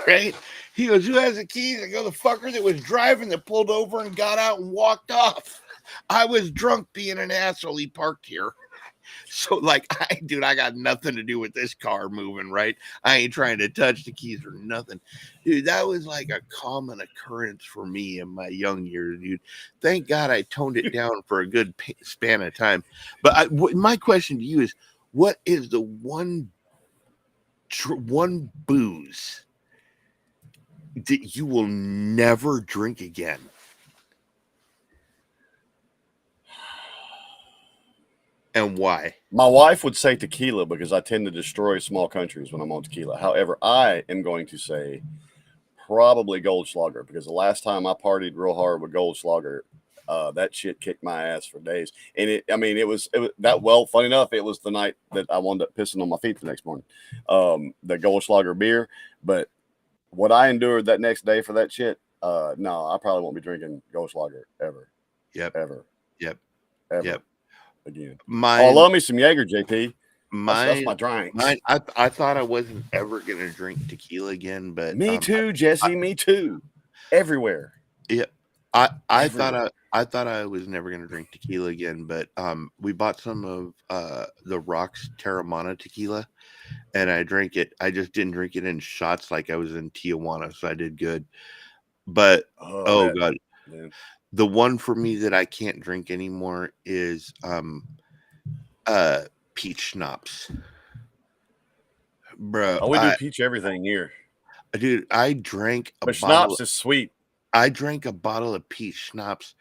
S1: Right? He goes, who has the keys? I go, the fucker that was driving that pulled over and got out and walked off. I was drunk being an asshole. He parked here. So, like, I got nothing to do with this car moving, right? I ain't trying to touch the keys or nothing. Dude, that was like a common occurrence for me in my young years, dude. Thank God I toned it down for a good span of time. But my question to you is, what is the one booze that you will never drink again? And why?
S2: My wife would say tequila because I tend to destroy small countries when I'm on tequila. However, I am going to say probably Goldschlager because the last time I partied real hard with Goldschlager, that shit kicked my ass for days. And it was that, well, funny enough, it was the night that I wound up pissing on my feet the next morning. The Goldschlager beer. But what I endured that next day for that shit, no, I probably won't be drinking Goldschlager ever.
S1: Yep.
S2: Ever.
S1: Yep.
S2: Ever.
S1: Yep.
S2: Again.
S1: Mine,
S2: I love me some Jaeger, JP. That's my drinks.
S1: I thought I wasn't ever gonna drink tequila again, but
S2: Me too, Jesse. Me too. Everywhere.
S1: Yeah, I thought I was never gonna drink tequila again, but we bought some of the Rock's Terramana tequila, and I drank it. I just didn't drink it in shots like I was in Tijuana, so I did good. But God, man. The one for me that I can't drink anymore is peach schnapps. Bro,
S2: we do peach everything here.
S1: Dude, I drank
S2: but schnapps is sweet.
S1: I drank a bottle of peach schnapps,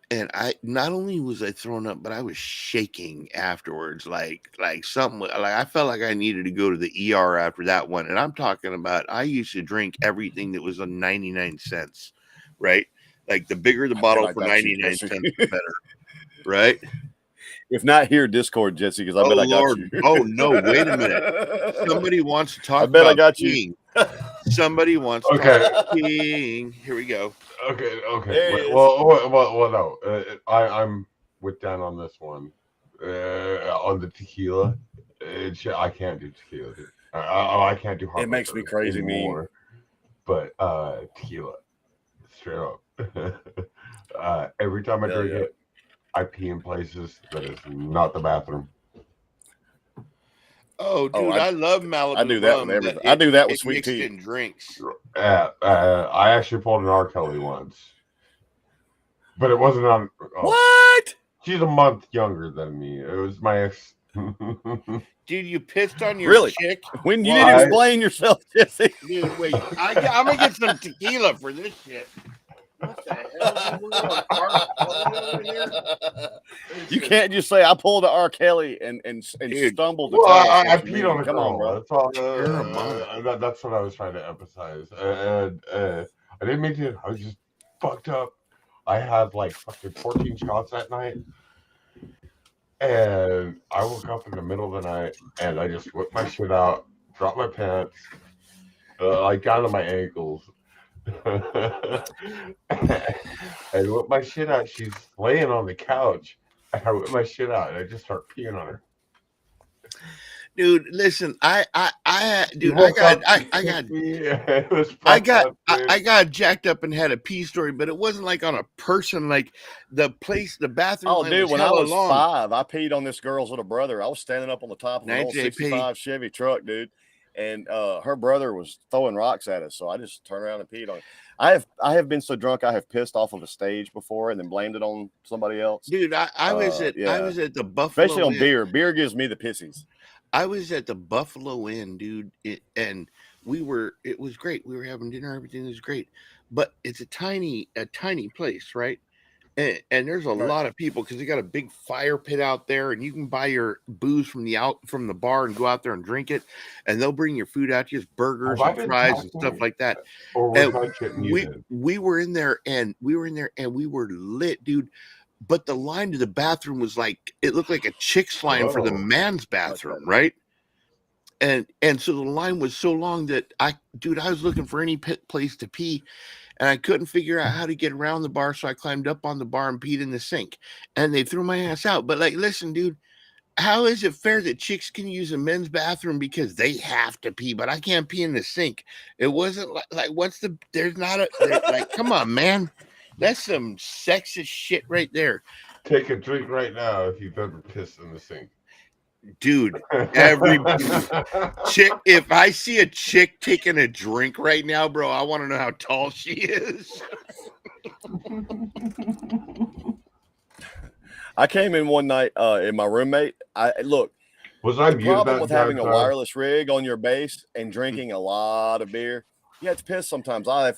S1: and I not only was I throwing up, but I was shaking afterwards, like something. Like I felt like I needed to go to the ER after that one. And I'm talking about I used to drink everything that was on 99 cents, right? Like the bigger the bottle for 99 cents, the better, right?
S2: If not here, Discord, Jesse, because I bet I got you.
S1: Oh no! Wait a minute. Somebody wants to talk.
S2: I bet
S1: about
S2: I got
S1: peeing.
S2: you.
S1: Somebody wants to talk about peeing. Here we go.
S4: Okay. Well, no. I'm with Dan on this one. On the tequila, I can't do tequila. I can't do hard.
S2: It makes me crazy
S4: anymore. But tequila, straight up. Every time I drink it, I pee in places that is not the bathroom.
S1: Oh, dude, I love Malibu.
S2: I do that with everything. I do that with sweet tea
S1: and drinks.
S4: I actually pulled an R. Kelly once, but it wasn't on.
S2: What?
S4: She's a month younger than me. It was my ex.
S1: Dude, you pissed on your chick?
S2: When you didn't explain yourself, Jesse.
S1: Dude, wait. I'm gonna get some tequila for this shit. What the hell?
S2: You can't just say I pulled an R. Kelly and stumbled.
S4: Well, I peed on a
S2: Come
S4: girl.
S2: on, bro.
S4: That's all. That's what I was trying to emphasize. And I didn't mean to. I was just fucked up. I had like fucking 14 shots that night, and I woke up in the middle of the night and I just whipped my shit out, dropped my pants, like down to my ankles. I whip my shit out. She's laying on the couch. I whip my shit out and I just start peeing on her.
S1: Dude, listen, I got jacked up and had a pee story, but it wasn't like on a person, like the bathroom.
S2: Oh, dude, when I was 5, I peed on this girl's little brother. I was standing up on the top of an old 65 Chevy truck, dude. And her brother was throwing rocks at us, so I just turned around and peed on it. I have been so drunk I have pissed off of a stage before and then blamed it on somebody else.
S1: Dude, I was at the Buffalo,
S2: especially on beer. Beer gives me the pissies.
S1: I was at the Buffalo Inn, dude, and it was great. We were having dinner, everything was great, but it's a tiny place, right? And there's a lot of people because they got a big fire pit out there, and you can buy your booze from the bar and go out there and drink it, and they'll bring your food out to you, burgers and fries and stuff like that. We were in there and we were lit, dude. But the line to the bathroom was like, it looked like a chick's line for the man's bathroom, right? And so the line was so long that I was looking for any place to pee. And I couldn't figure out how to get around the bar, so I climbed up on the bar and peed in the sink. And they threw my ass out. But, like, listen, dude, how is it fair that chicks can use a men's bathroom because they have to pee, but I can't pee in the sink? It wasn't come on, man. That's some sexist shit right there.
S4: Take a drink right now if you've ever pissed in the sink.
S1: Dude, every chick, if I see a chick taking a drink right now, bro, I want to know how tall she is.
S2: I came in one night and my roommate,
S4: was I
S2: the problem with having a wireless rig on your base and drinking a lot of beer, you have to piss sometimes. I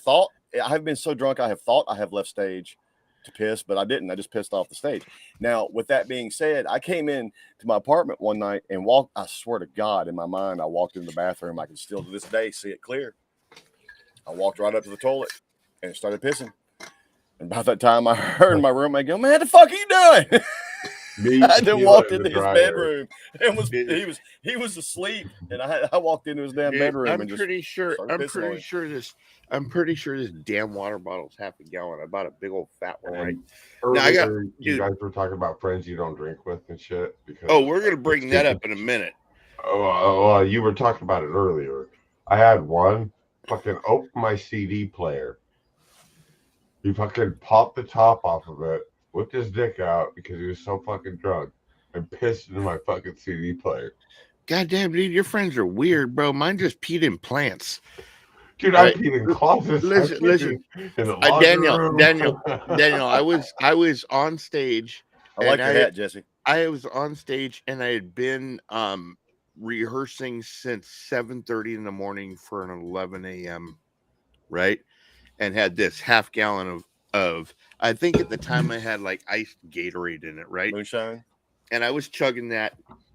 S2: have been so drunk I have thought I have left stage to piss, but I didn't. I just pissed off the stage. Now, with that being said, I came in to my apartment one night and walked. I swear to God, in my mind, I walked into the bathroom. I can still to this day see it clear. I walked right up to the toilet and started pissing. And by that time, I heard my roommate go, "Man, the fuck are you doing?" I then walked into his bedroom and he was asleep, and I walked into his damn bedroom.
S1: I'm pretty sure this damn water bottle's half a gallon. I bought a big old fat one, right?
S4: Earlier, you guys were talking about friends you don't drink with and shit. Because
S1: we're gonna bring that up in a minute.
S4: Oh, you were talking about it earlier. I had one fucking open my CD player. He fucking popped the top off of it, whipped his dick out because he was so fucking drunk, and pissed into my fucking CD player.
S1: Goddamn, dude, your friends are weird, bro. Mine just peed in plants.
S4: Dude, right? I peed in closets.
S1: Listen.
S4: In the
S1: Daniel, I was on stage.
S2: I like your hat, Jesse.
S1: I was on stage and I had been rehearsing since 7:30 in the morning for an 11 a.m. right? And had this half gallon of I think at the time I had like iced Gatorade in it, right?
S2: Moonshine.
S1: And I was chugging that,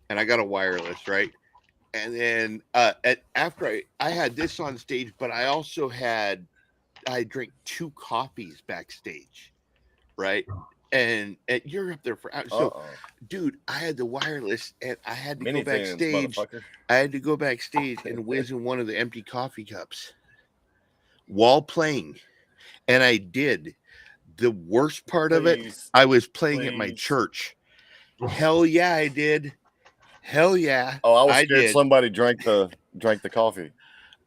S1: and I got a wireless, right? And then after I had this on stage, but I also I drank 2 coffees backstage, right? And you're up there for hours. So, dude, I had the wireless, and I had to go backstage. I had to go backstage and whiz in one of the empty coffee cups while playing, and I did. The worst part of it, I was playing at my church. Hell yeah, I did. Hell yeah.
S2: Oh, I was scared somebody drank the coffee.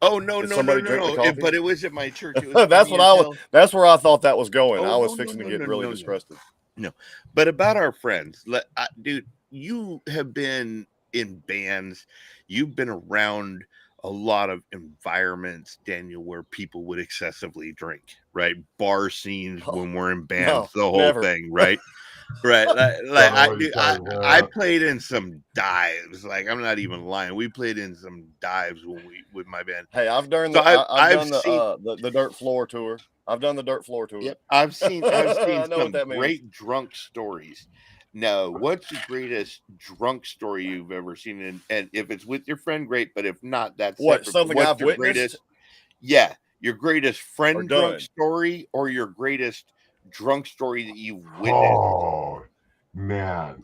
S1: Oh no. But it was at my church. It was
S2: that's where I thought that was going. I was fixing to get really disgusted.
S1: No, but about our friends, dude, you have been in bands. You've been around a lot of environments, Daniel, where people would excessively drink, right? Bar scenes when we're in bands, the whole thing, right? Right. I played in some dives. Like, I'm not even lying. We played in some dives with my band.
S2: Hey, I've done the dirt floor tour. I've done the dirt floor tour.
S1: Yep. I've seen some great drunk stories. Now, what's the greatest drunk story you've ever seen? And if it's with your friend, great. But if not, that's
S2: something I've witnessed.
S1: Your greatest friend drunk story, or your greatest drunk story that you've witnessed.
S4: Oh man,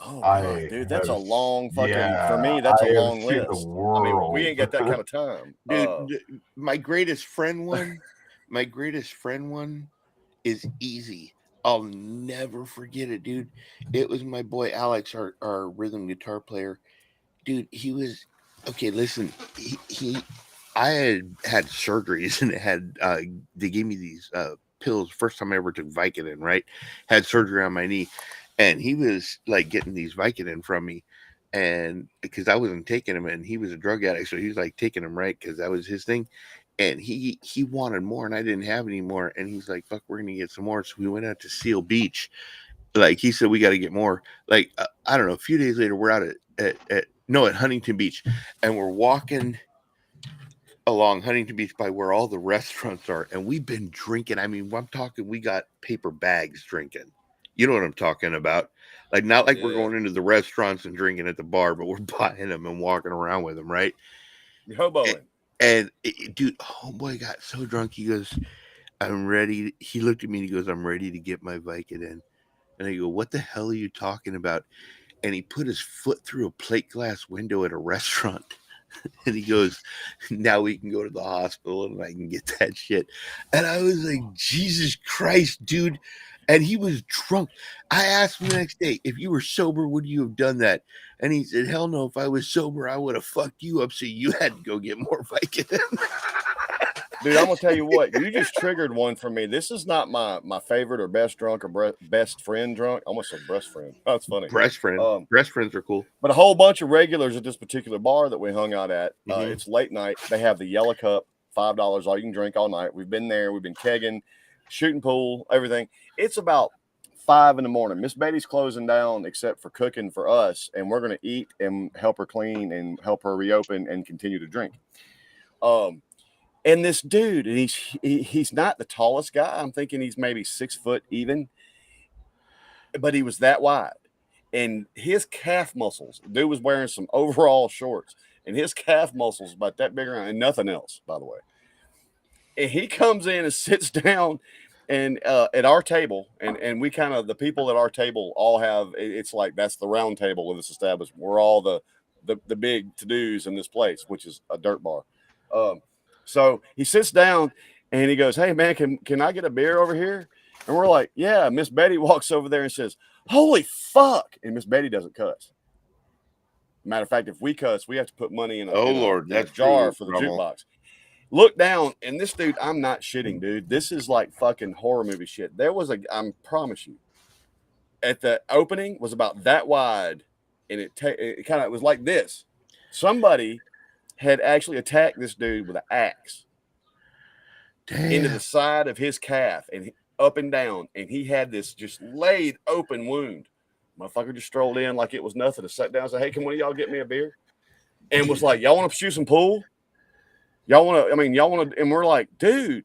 S2: dude, that's a long fucking. For me, that's a long list. I mean, we ain't got that kind of time,
S1: dude. My greatest friend one is easy. I'll never forget it, dude. It was my boy Alex, our rhythm guitar player. Dude, he was okay. Listen, I had surgeries, and they gave me these pills. First time I ever took Vicodin, right? Had surgery on my knee, and he was like getting these Vicodin from me, and because I wasn't taking them, and he was a drug addict, so he was like taking them, right? Because that was his thing. And he wanted more, and I didn't have any more. And he's like, "Fuck, we're gonna get some more." So we went out to Seal Beach. Like, he said, we got to get more. Like, I don't know. A few days later, we're out at Huntington Beach, and we're walking along Huntington Beach by where all the restaurants are, and we've been drinking. I mean, I'm talking, we got paper bags drinking. You know what I'm talking about? Like, not like we're going into the restaurants and drinking at the bar, but we're buying them and walking around with them, right?
S2: You're hoboing.
S1: And dude, homeboy got so drunk. He goes, "I'm ready." He looked at me and he goes, "I'm ready to get my Vicodin." And I go, "What the hell are you talking about?" And he put his foot through a plate glass window at a restaurant. And he goes, "Now we can go to the hospital and I can get that shit." And I was like, Jesus Christ, dude. And he was drunk. I asked him the next day, "If you were sober, would you have done that?" And he said, "Hell no. If I was sober, I would have fucked you up so you had to go get more Vicodin."
S2: Dude, I'm going to tell you what. You just triggered one for me. This is not my favorite or best drunk or best friend drunk. I almost said breast friend. Oh, that's funny.
S1: Breast friend. Breast friends are cool.
S2: But a whole bunch of regulars at this particular bar that we hung out at. It's late night. They have the yellow cup, $5, all you can drink all night. We've been there. We've been kegging, shooting pool, everything. It's about 5 a.m. Miss Betty's closing down except for cooking for us, and we're going to eat and help her clean and help her reopen and continue to drink. And this dude, and he's not the tallest guy. I'm thinking he's maybe 6 foot even. but he was that wide. And his calf muscles, dude was wearing some overall shorts, and his calf muscles about that big around, and nothing else, by the way. And he comes in and sits down and at our table, and we kind of, the people at our table all have, it's like that's the round table of this establishment. We're all the big to-dos in this place, which is a dirt bar. So he sits down and he goes, "Hey man, can I get a beer over here?" And we're like, "Yeah." Miss Betty walks over there and says, "Holy fuck!" And Miss Betty doesn't cuss. Matter of fact, if we cuss, we have to put money in a jar for the jukebox. Look down, and this dude, I'm not shitting, dude. This is like fucking horror movie shit. There was I promise you, at the opening was about that wide, and it kind of was like this. Somebody had actually attacked this dude with an axe into the side of his calf and up and down, and he had this just laid open wound. Motherfucker just strolled in like it was nothing, and sat down and said, "Hey, can one of y'all get me a beer?" And was like, "Y'all want to shoot some pool? Y'all want to, and we're like, "Dude,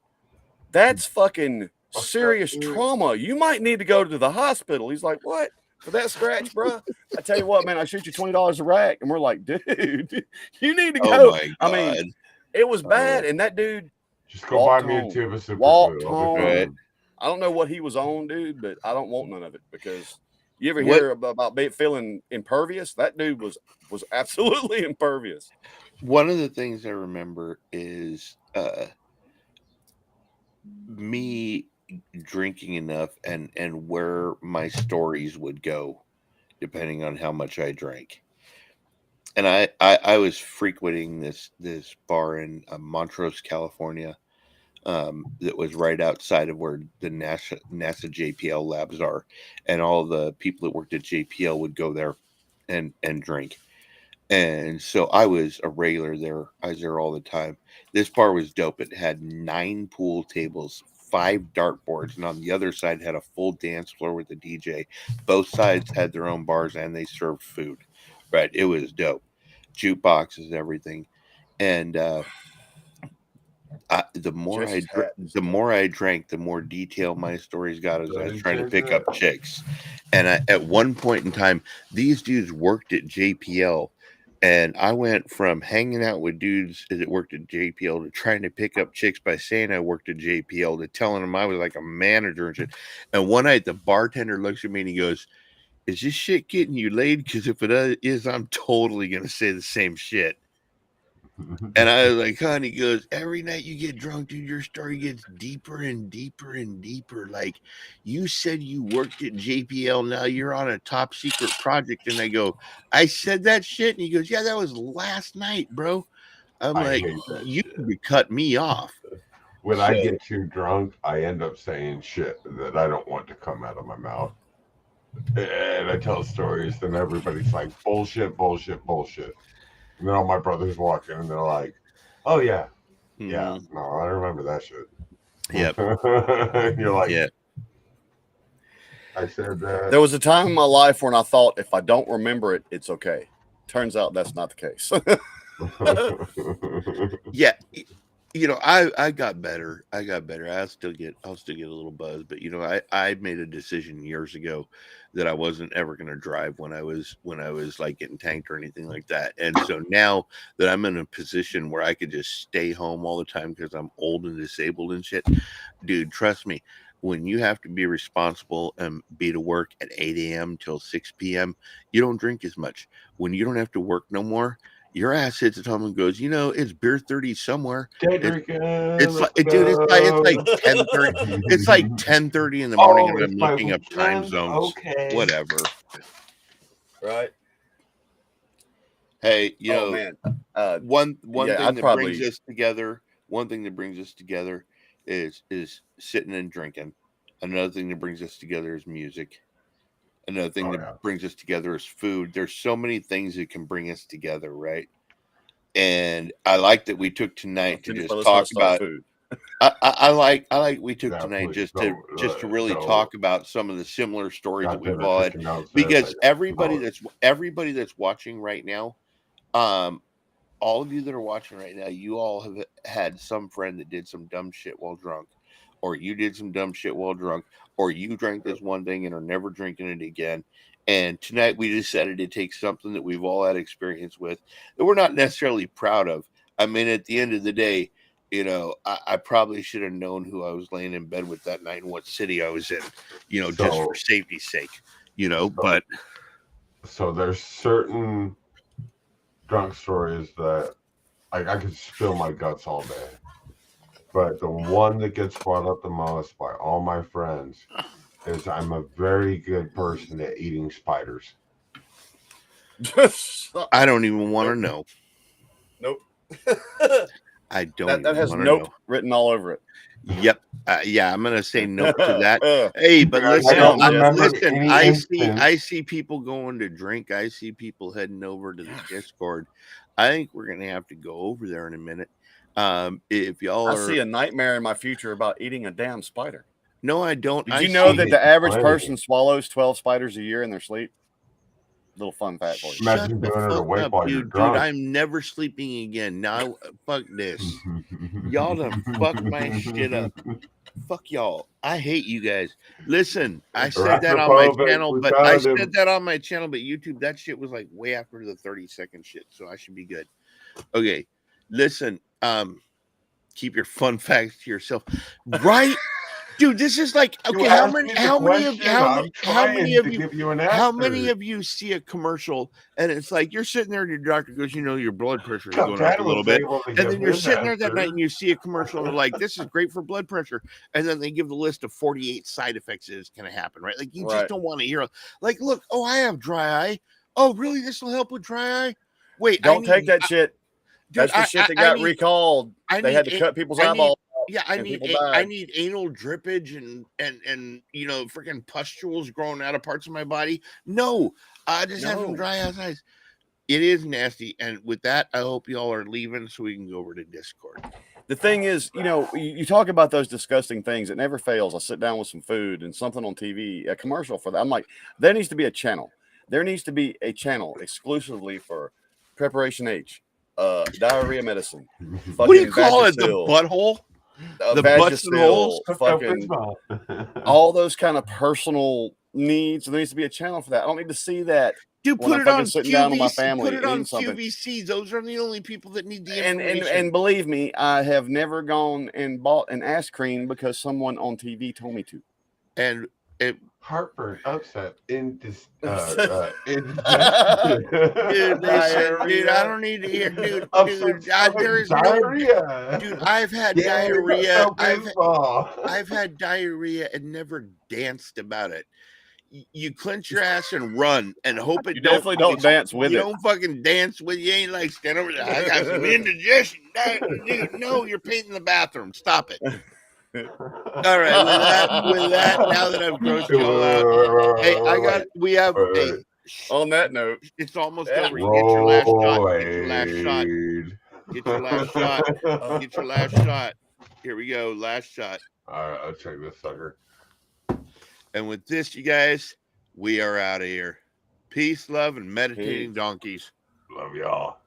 S2: that's fucking serious trauma. You might need to go to the hospital." He's like, "What? For that scratch, bro? I tell you what, man, I shoot you $20 a rack." And we're like, "Dude, you need to go."
S1: Oh my God.
S2: I mean, it was bad. And that dude
S4: just go buy me a tube of super
S2: walked
S4: glue.
S2: home.
S1: Right.
S2: I don't know what he was on, dude, but I don't want none of it, because you ever hear about feeling impervious? That dude was absolutely impervious.
S1: One of the things I remember is me drinking enough and where my stories would go depending on how much I drank. And I was frequenting this bar in Montrose, California, that was right outside of where the NASA JPL labs are, and all the people that worked at JPL would go there and drink. And so I was a regular there. I was there all the time. This bar was dope. It had 9 pool tables, 5 dartboards, and on the other side had a full dance floor with a DJ. Both sides had their own bars, and they served food. Right, it was dope. Jukeboxes, everything. And the more I drank, the more detailed my stories got as I was trying to pick up chicks. And at one point in time, these dudes worked at JPL. And I went from hanging out with dudes that worked at JPL to trying to pick up chicks by saying I worked at JPL to telling them I was like a manager and shit. And one night the bartender looks at me and he goes, "Is this shit getting you laid? Because if it is, I'm totally going to say the same shit." And I was like, "Honey," goes, "every night you get drunk, dude, your story gets deeper and deeper and deeper. Like, you said you worked at JPL, now you're on a top secret project." And I go, "I said that shit?" And he goes, "Yeah, that was last night, bro." I'm like, "You need to cut me off."
S4: When I get too drunk, I end up saying shit that I don't want to come out of my mouth. And I tell stories, and everybody's like, "Bullshit, bullshit, bullshit." And then all my brothers walk in and they're like, "Oh yeah, yeah, no, I remember that shit."
S1: Yep.
S4: You're like,
S1: "Yeah."
S4: I said that.
S2: There was a time in my life when I thought if I don't remember it, it's okay. Turns out that's not the case.
S1: Yeah. You know, I got better. I'll still get a little buzzed, but you know, I made a decision years ago that I wasn't ever going to drive when I was like getting tanked or anything like that. And so now that I'm in a position where I could just stay home all the time because I'm old and disabled and shit, dude, trust me, when you have to be responsible and be to work at 8 a.m. till 6 p.m., you don't drink as much. When you don't have to work no more, your ass sits at home and goes, "You know, it's beer 30 somewhere." It's like, dude, it's like 10:30. It's like 10:30 in the morning, and I'm looking up time zones.
S4: Okay.
S1: Whatever.
S2: Right.
S1: Hey, you know,
S2: man.
S1: one thing that brings us together. One thing that brings us together is sitting and drinking. Another thing that brings us together is music. Another thing that brings us together is food. There's so many things that can bring us together, right? And I like that we took tonight to just talk about
S2: food.
S1: I like we took tonight just to really talk about some of the similar stories that we've all had, because everybody that's watching right now, all of you that are watching right now, you all have had some friend that did some dumb shit while drunk, or you did some dumb shit while drunk, or you drank this one thing and are never drinking it again. And tonight we decided to take something that we've all had experience with that we're not necessarily proud of. I mean, at the end of the day, you know, I probably should have known who I was laying in bed with that night and what city I was in, you know, just for safety's sake, you know, but.
S4: So there's certain drunk stories that I could spill my guts all day. But the one that gets brought up the most by all my friends is I'm a very good person at eating spiders.
S1: I don't even want to know.
S2: Nope.
S1: I don't.
S2: That has nope written all over it.
S1: Yep. Yeah, I'm gonna say nope to that. Hey, but listen, I see people going to drink. I see people heading over to the Discord. I think we're gonna have to go over there in a minute. If y'all
S2: I see a nightmare in my future about eating a damn spider.
S1: No, I don't.
S2: Did you know that the average person swallows 12 spiders a year in their sleep? Little fun fact for you.
S4: Imagine doing it awake while you're drunk.
S1: Dude, I'm never sleeping again. Now, fuck this. Y'all done fucked my shit up. Fuck y'all. I hate you guys. Listen, I said that on my channel, but YouTube, that shit was like way after the 30-second shit, so I should be good. Okay, listen, keep your fun facts to yourself. Right? Dude, this is like, okay, how many of you see a commercial and it's like you're sitting there and your doctor goes, you know, your blood pressure is going up a little bit, and then you're sitting there that night and you see a commercial and they're like, this is great for blood pressure, and then they give the list of 48 side effects that is going to happen, right? Like you just don't want to hear, like, look, oh, I have dry eye. Oh, really? This will help with dry eye? Wait,
S2: don't take that shit. Dude, that's the shit that got recalled. They had to cut people's eyeballs.
S1: Yeah, I need anal drippage and you know, freaking pustules growing out of parts of my body. No, I just have some dry ass eyes. It is nasty. And with that, I hope y'all are leaving so we can go over to Discord.
S2: The thing is, you know, you talk about those disgusting things. It never fails. I sit down with some food and something on TV, a commercial for that. I'm like, there needs to be a channel. There needs to be a channel exclusively for Preparation H, diarrhea medicine.
S1: What do you call it? The butthole?
S2: The Vagisil, fucking all those kind of personal needs. There needs to be a channel for that. I don't need to see that.
S1: Dude, put it on sitting down with my family. Put it on QVC. Those are the only people that need the information.
S2: And believe me, I have never gone and bought an ass cream because someone on TV told me to.
S1: And
S4: heartburn, upset, dude,
S1: I don't need to hear, dude. There is diarrhea. Dude, I've had diarrhea. I've had diarrhea and never danced about it. You clench your ass and run and hope it.
S2: You definitely don't dance with it.
S1: You don't fucking dance with. You ain't like stand over there. I got some indigestion, dude. No, you're painting the bathroom. Stop it. All right, with that, now that I've grossed y'all out, hey, we have a.
S2: On that note,
S1: it's almost over. You get your last shot. Get your last shot. Get your last shot. Get your last shot. Here we go. Last shot.
S4: All right, I'll check this sucker.
S1: And with this, you guys, we are out of here. Peace, love, and meditating donkeys.
S4: Love y'all.